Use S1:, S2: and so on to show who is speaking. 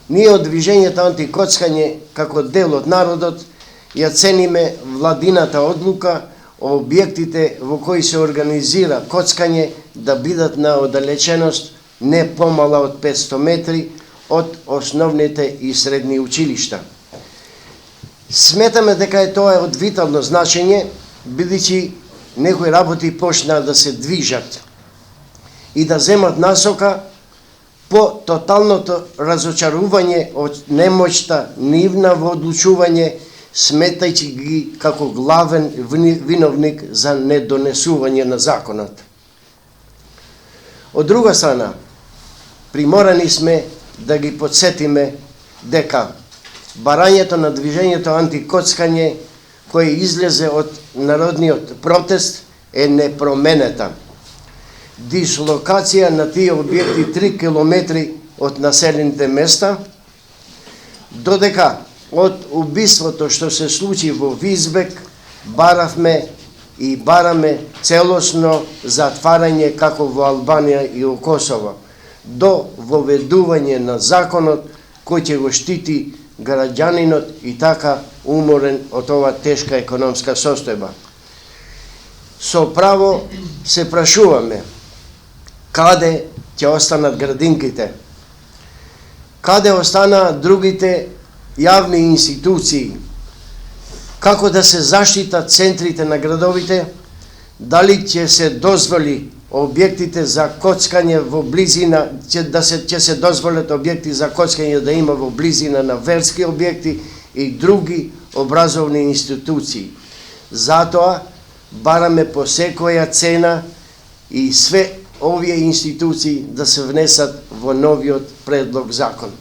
S1: Ние од Движењето антикоцкање како дел од народот ја цениме владината одлука објектите во кои се организира коцкање да бидат на оддалеченост не помала од 500 метри од основните и средни училишта. Сметаме дека тоа е од витално значење, бидејќи некои работи почнаа да се движат и да земат насока по тоталното разочарување од немоќта нивна во одлучување, сметајќи ги како главен виновник за недонесување на законот. Од друга страна, приморани сме да ги подсетиме дека барањето на Движењето антикоцкање кој излезе од народниот протест е непроменета. Дислокација на тие објекти 3 километри од населените места, додека од убиството што се случи во Визбек баравме и бараме целосно затварање како во Албанија и во Косово, до воведување на законот кој ќе го штити граѓанинот и така уморен од ова тешка економска состојба. Со право се прашуваме каде ќе останат градинките, каде останаа другите јавни институции, како да се заштитат центрите на градовите, дали ќе се дозволи објектите за коцкање во близина, ќе се дозволат објекти за коцкање да има во близина на верски објекти и други образовни институции. Затоа бараме по секоја цена и све овие институции да се внесат во новиот предлог закон.